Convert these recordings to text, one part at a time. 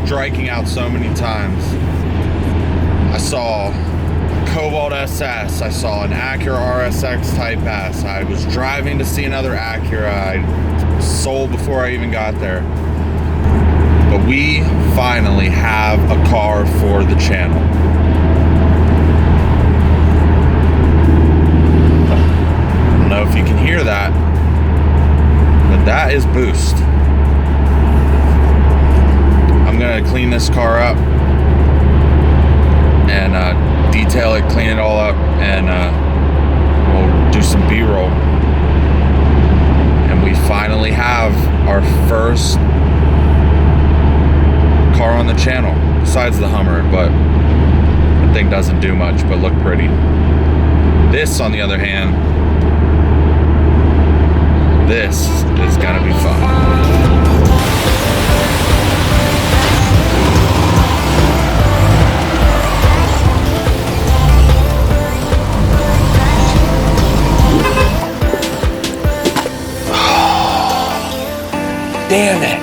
striking out so many times. I saw a Cobalt SS, I saw an Acura RSX Type S, I was driving to see another Acura I sold before I even got there. But we finally have a car for the channel. I don't know if you can hear that, but that is boost. I'm gonna clean this car up and detail it, clean it all up, and we'll do some B-roll. And we finally have our first car on the channel, besides the Hummer, but the thing doesn't do much but look pretty. This, on the other hand, this is gonna be fun. Damn it.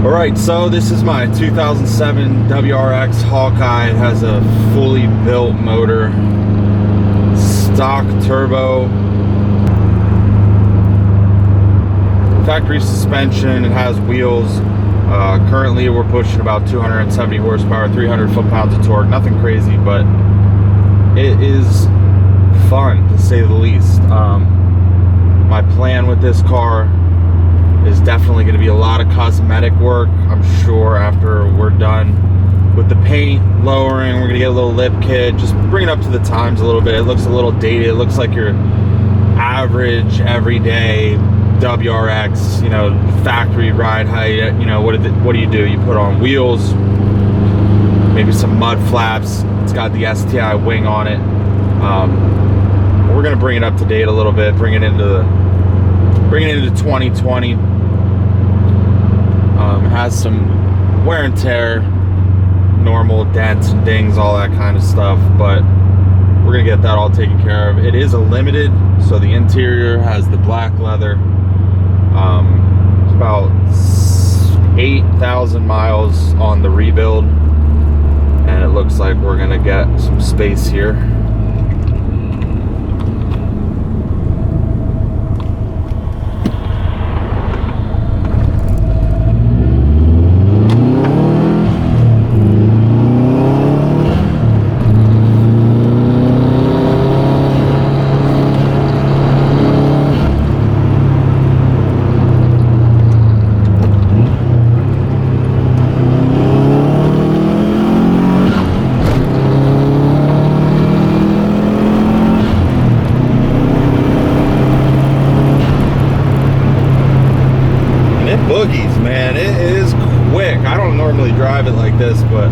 Alright, so this is my 2007 WRX Hawkeye. It has a fully built motor, stock turbo, factory suspension. It has wheels. Currently we're pushing about 270 horsepower, 300 foot-pounds of torque. Nothing crazy, but it is fun, to say the least. My plan with this car is definitely going to be a lot of cosmetic work. I'm sure after we're done with the paint lowering, we're going to get a little lip kit, just bring it up to the times a little bit. It looks a little dated. It looks like your average everyday WRX, you know, factory ride height. You know, what do you do? You put on wheels, maybe some mud flaps. It's got the STI wing on it. We're going to bring it up to date a little bit, bring it into 2020. It has some wear and tear, normal dents and dings, all that kind of stuff, but we're gonna get that all taken care of. It is a limited, so the interior has the black leather. It's about 8,000 miles on the rebuild, and it looks like we're gonna get some space here. normally drive it like this, but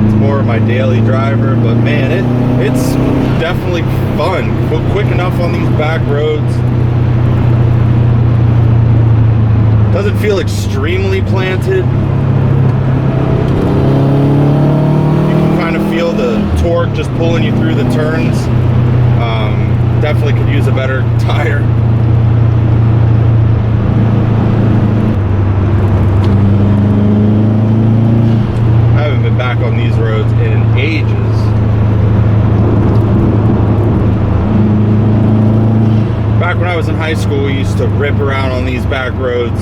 it's more of my daily driver. But man, it's definitely fun. Go quick enough on these back roads. Doesn't feel extremely planted. You can kind of feel the torque just pulling you through the turns. Definitely could use a better tire. I haven't been back on these roads in ages. Back when I was in high school, we used to rip around on these back roads.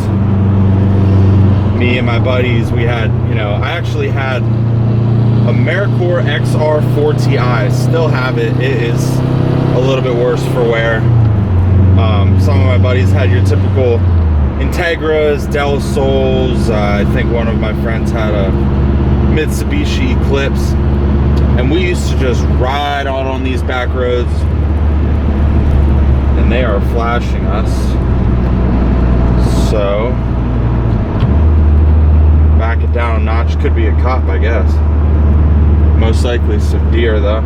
Me and my buddies, we had, I actually had a Mericore XR4TI. Still have it. It is a little bit worse for wear. Some of my buddies had your typical Integras, Del Sols. I think one of my friends had a Mitsubishi Eclipse, and we used to just ride on these back roads, and they are flashing us. So back it down a notch. Could be a cop, I guess. Most likely some deer though.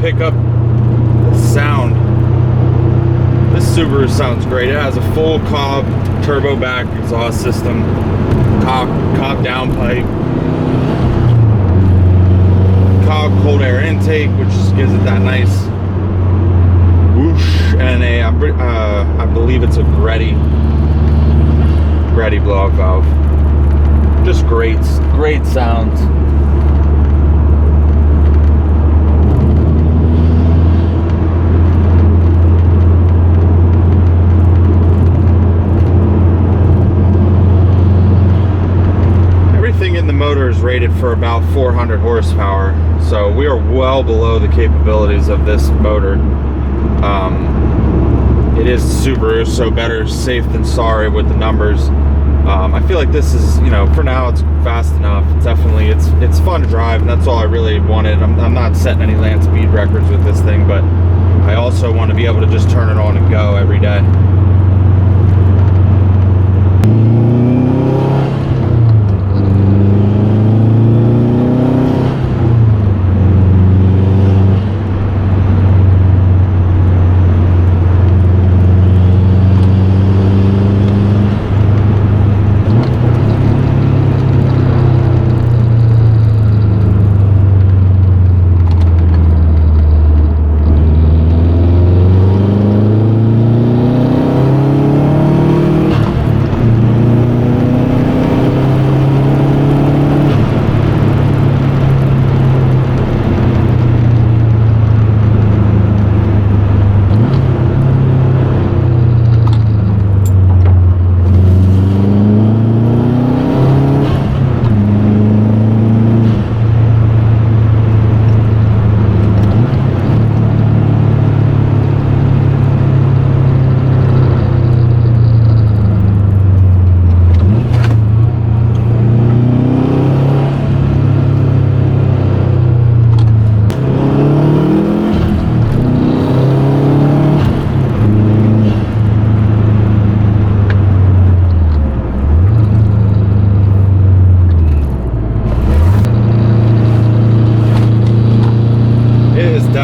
Pick up the sound. This Subaru sounds great. It has a full Cobb turbo back exhaust system, Cobb downpipe, Cobb cold air intake, which gives it that nice whoosh, and I believe it's a Greddy blow-off valve. Just great sound. In the motor is rated for about 400 horsepower, so we are well below the capabilities of this motor. It is Subaru, so better safe than sorry with the numbers. I feel like this is, for now it's fast enough. Definitely, it's fun to drive, and that's all I really wanted. I'm not setting any land speed records with this thing, but I also want to be able to just turn it on and go every day.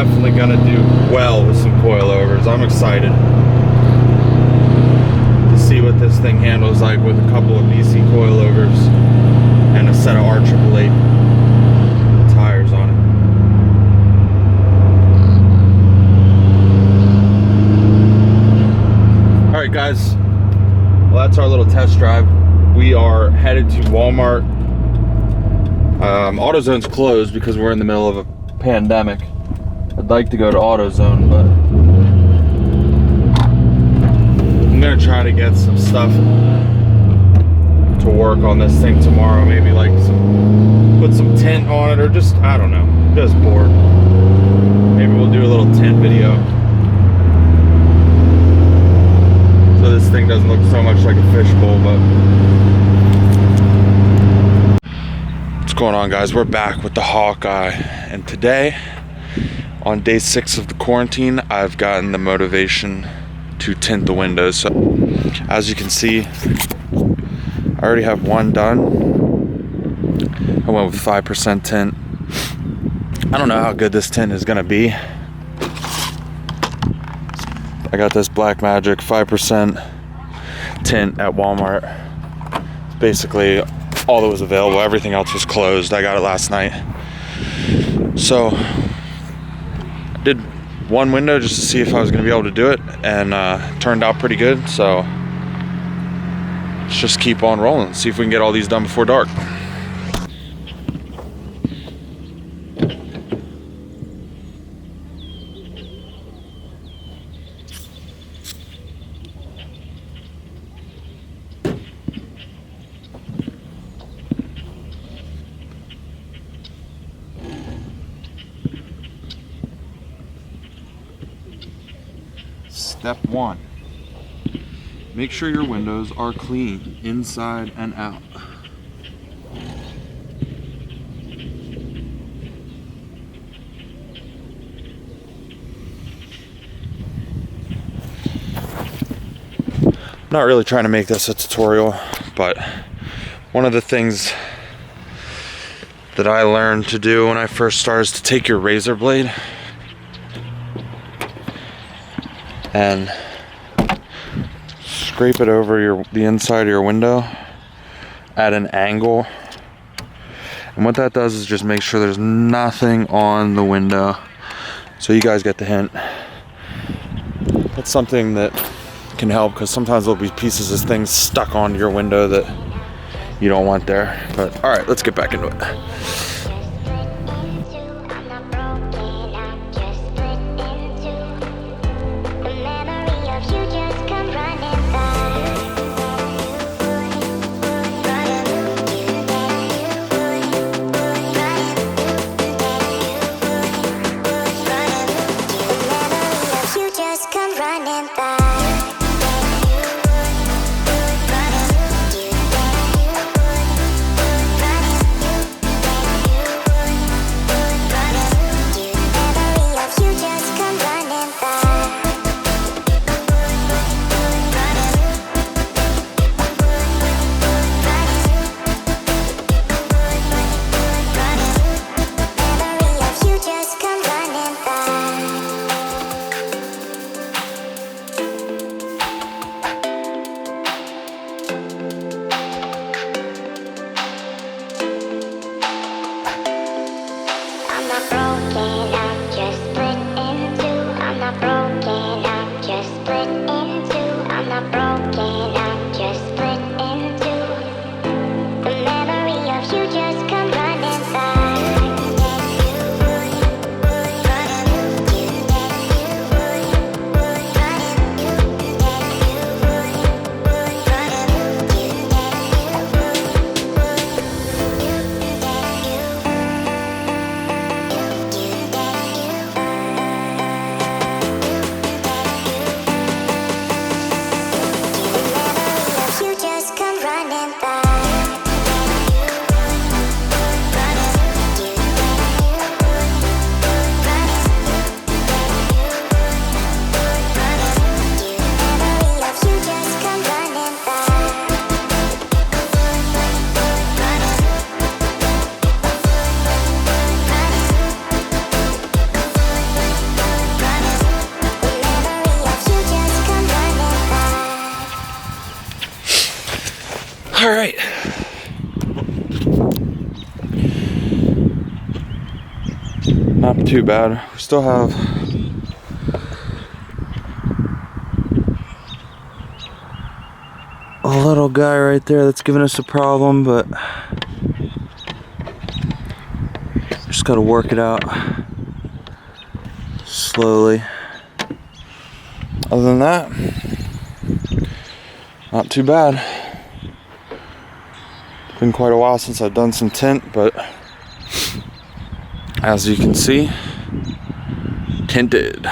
definitely gonna do well with some coilovers. I'm excited to see what this thing handles like with a couple of BC coilovers and a set of R888 tires on it. Alright guys, well that's our little test drive. We are headed to Walmart. AutoZone's closed because we're in the middle of a pandemic. I'd like to go to AutoZone, but I'm gonna try to get some stuff to work on this thing tomorrow. Maybe like put some tint on it, or just, I don't know, just bored. Maybe we'll do a little tint video so this thing doesn't look so much like a fishbowl. But what's going on, guys? We're back with the Hawkeye, and today, on day 6 of the quarantine, I've gotten the motivation to tint the windows. So as you can see, I already have one done. I went with 5% tint. I don't know how good this tint is gonna be. I got this Black Magic 5% tint at Walmart. It's basically all that was available. Everything else was closed. I got it last night. So I did one window just to see if I was going to be able to do it, and turned out pretty good. So let's just keep on rolling, see if we can get all these done before dark. Step 1, make sure your windows are clean inside and out. I'm not really trying to make this a tutorial, but one of the things that I learned to do when I first started is to take your razor blade and scrape it over the inside of your window at an angle. And what that does is just make sure there's nothing on the window. So you guys get the hint. That's something that can help, because sometimes there'll be pieces of things stuck onto your window that you don't want there. But all right, let's get back into it. not too bad. We still have a little guy right there that's giving us a problem, but just gotta work it out slowly. Other than that, not too bad. It's been quite a while since I've done some tint, but as you can see, tinted.